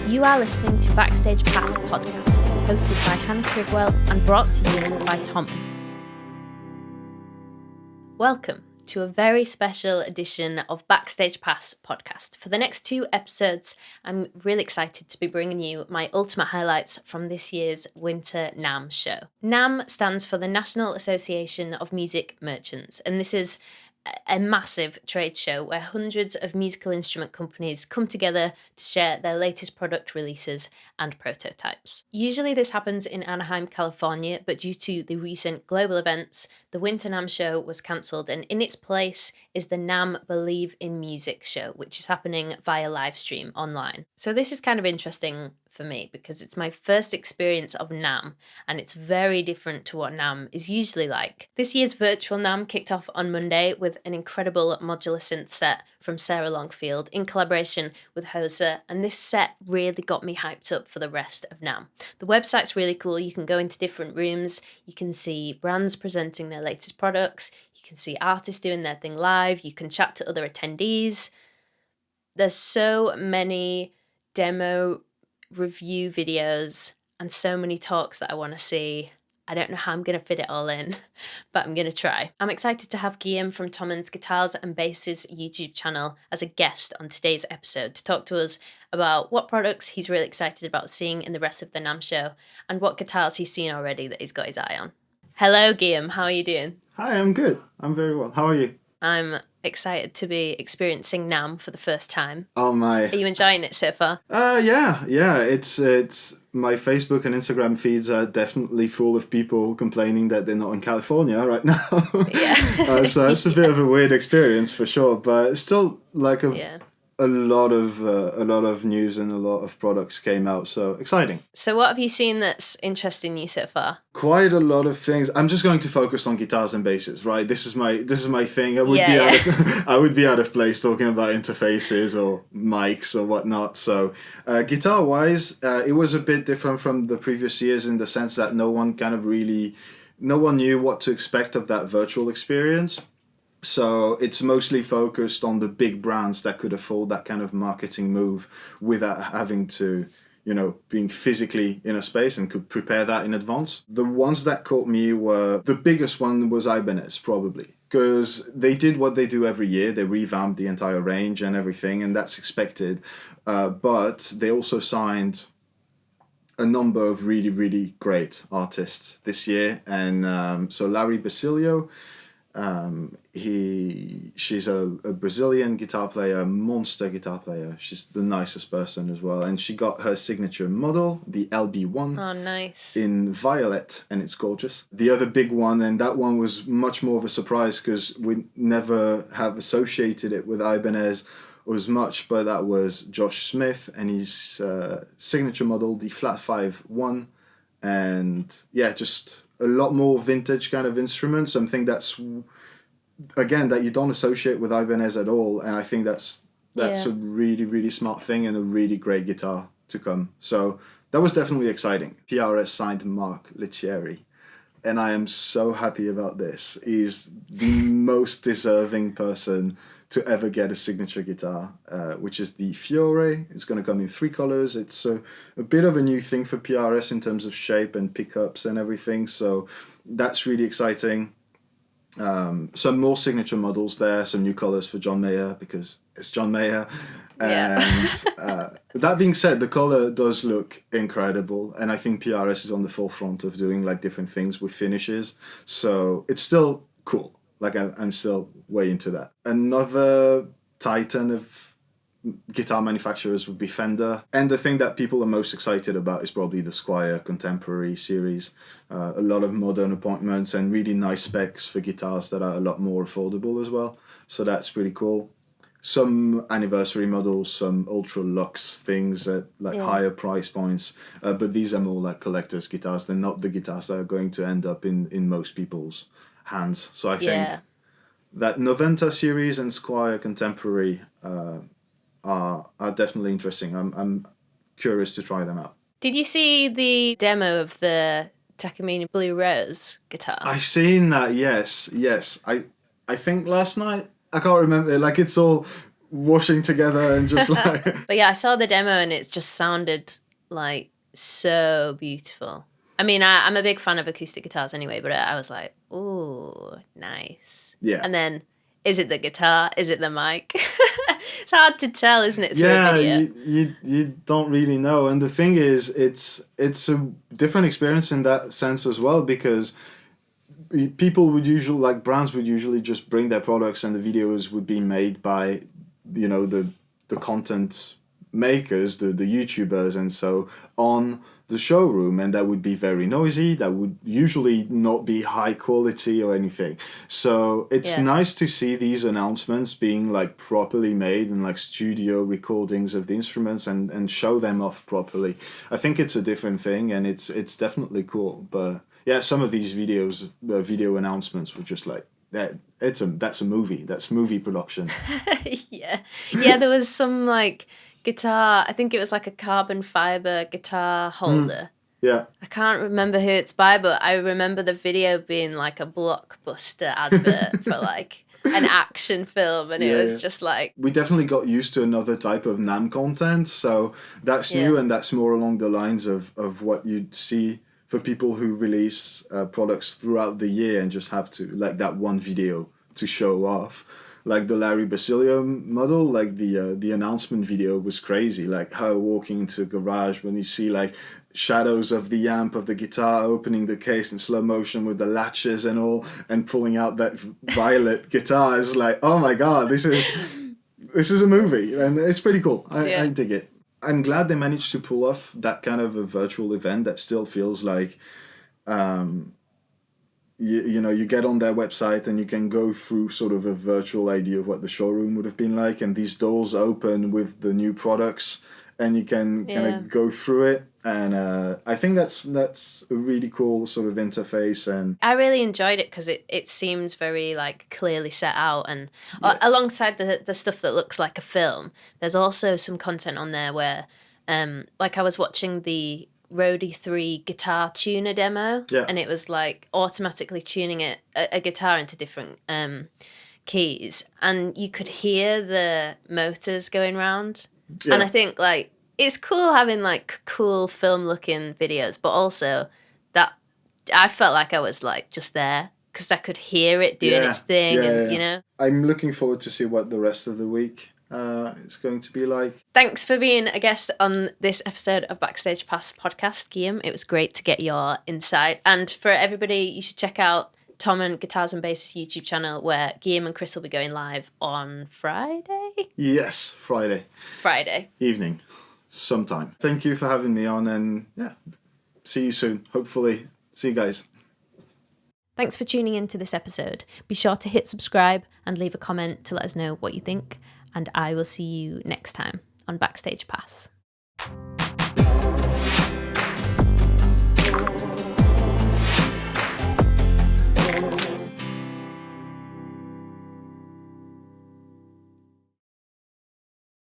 You are listening to Backstage Pass podcast, hosted by Hannah Trigwell and brought to you by Thomann. Welcome to a very special edition of Backstage Pass podcast. For the next 2 episodes, I'm really excited to be bringing you my ultimate highlights from this year's Winter NAMM show. NAMM stands for the National Association of Music Merchants, and this is a massive trade show where hundreds of musical instrument companies come together to share their latest product releases and prototypes. Usually this happens in Anaheim, California, but due to the recent global events, the Winter NAMM show was cancelled, and in its place is the NAMM Believe in Music show, which is happening via live stream online. So this is kind of interesting for me because it's my first experience of NAMM, and it's very different to what NAMM is usually like. This year's virtual NAMM kicked off on Monday with an incredible modular synth set from Sarah Longfield in collaboration with Hoser, and this set really got me hyped up for the rest of NAMM. The website's really cool. You can go into different rooms, you can see brands presenting their latest products, you can see artists doing their thing live, you can chat to other attendees. There's so many demo review videos and so many talks that I want to see. I don't know how I'm going to fit it all in, but I'm going to try. I'm excited to have Guillaume from Thommann's Guitars and Basses YouTube channel as a guest on today's episode to talk to us about what products he's really excited about seeing in the rest of the NAMM show and what guitars he's seen already that he's got his eye on. Hello, Guillaume. How are you doing? Hi, I'm good. I'm very well. How are you? I'm excited to be experiencing NAMM for the first time. Oh my! Are you enjoying it so far? Yeah. It's my Facebook and Instagram feeds are definitely full of people complaining that they're not in California right now. Yeah. So it's a bit of a weird experience for sure, but it's still like a lot of news and a lot of products came out, so exciting. So what have you seen that's interesting you so far? Quite a lot of things. I'm just going to focus on guitars and basses, right? This is my thing. I would be out of place talking about interfaces or mics or whatnot. So guitar wise, it was a bit different from the previous years in the sense that no one knew what to expect of that virtual experience. So it's mostly focused on the big brands that could afford that kind of marketing move without having to, being physically in a space and could prepare that in advance. The ones that caught me the biggest one was Ibanez, probably, because they did what they do every year. They revamped the entire range and everything, and that's expected. But they also signed a number of really, really great artists this year. And so Larry Basilio, she's a Brazilian guitar player, monster guitar player. She's the nicest person as well, and she got her signature model, the LB1. Oh, nice. In violet, and it's gorgeous. The other big one, and that one was much more of a surprise because we never have associated it with Ibanez as much, but that was Josh Smith and his signature model, the Flat 5-1, and yeah, just a lot more vintage kind of instruments, something that's, again, that you don't associate with Ibanez at all, and I think that's a really, really smart thing and a really great guitar to come. So that was definitely exciting. PRS signed Mark Liccieri, and I am so happy about this. He's the most deserving person to ever get a signature guitar, which is the Fiore. It's going to come in 3 colors. It's a bit of a new thing for PRS in terms of shape and pickups and everything, so that's really exciting. Some more signature models there, some new colors for John Mayer because it's John Mayer. And that being said, the color does look incredible, and I think PRS is on the forefront of doing like different things with finishes, so it's still cool. Like I'm still way into that. Another titan of guitar manufacturers would be Fender. And the thing that people are most excited about is probably the Squier Contemporary series. A lot of modern appointments and really nice specs for guitars that are a lot more affordable as well. So that's pretty cool. Some anniversary models, some ultra luxe things at higher price points. But these are more like collector's guitars. They're not the guitars that are going to end up in most people's hands. So I think that Noventa series and Squier Contemporary are definitely interesting. I'm curious to try them out. Did you see the demo of the Takamine Blue Rose guitar? I've seen that, yes. I think last night. I can't remember. Like, it's all washing together and just like. But yeah, I saw the demo and it just sounded like so beautiful. I mean, I'm a big fan of acoustic guitars anyway, but I was like, ooh, nice. Yeah. And then, is it the guitar? Is it the mic? It's hard to tell, isn't it, through a video? You don't really know. And the thing is, it's a different experience in that sense as well, because people would usually, like brands would usually just bring their products and the videos would be made by, you know, the content makers, the YouTubers, and so on the showroom, and that would be very noisy. That would usually not be high quality or anything. So it's nice to see these announcements being like properly made and like studio recordings of the instruments and show them off properly. I think it's a different thing, and it's definitely cool. But yeah, some of these videos, video announcements were just like that. That's a movie. That's movie production. Yeah. There was some like guitar. I think it was like a carbon fiber guitar holder. Yeah. I can't remember who it's by, but I remember the video being like a blockbuster advert for like an action film, and it was just like... We definitely got used to another type of NAMM content, so that's new, and that's more along the lines of what you'd see for people who release products throughout the year and just have to, like, that one video to show off. Like the Larry Basilio model, like the announcement video was crazy. Like her walking into a garage when you see like shadows of the amp of the guitar, opening the case in slow motion with the latches and all, and pulling out that violet guitar is like, oh my god, this is a movie, and it's pretty cool. I dig it. I'm glad they managed to pull off that kind of a virtual event that still feels like. You know, you get on their website and you can go through sort of a virtual idea of what the showroom would have been like, and these doors open with the new products and you can kind of go through it, and I think that's a really cool sort of interface. And I really enjoyed it because it seems very like clearly set out, and alongside the stuff that looks like a film, there's also some content on there where like I was watching the Roadie 3 guitar tuner demo, and it was like automatically tuning a guitar into different keys, and you could hear the motors going round. And I think like it's cool having like cool film looking videos, but also that I felt like I was like just there because I could hear it doing its thing, and you know. I'm looking forward to see what the rest of the week it's going to be like. Thanks for being a guest on this episode of Backstage Pass podcast, Guillaume. It was great to get your insight. And for everybody, you should check out Thomann Guitars and Basses YouTube channel, where Guillaume and Chris will be going live on Friday? Yes, Friday evening sometime. Thank you for having me on, and see you soon. Hopefully. See you guys. Thanks for tuning in to this episode. Be sure to hit subscribe and leave a comment to let us know what you think. And I will see you next time on Backstage Pass.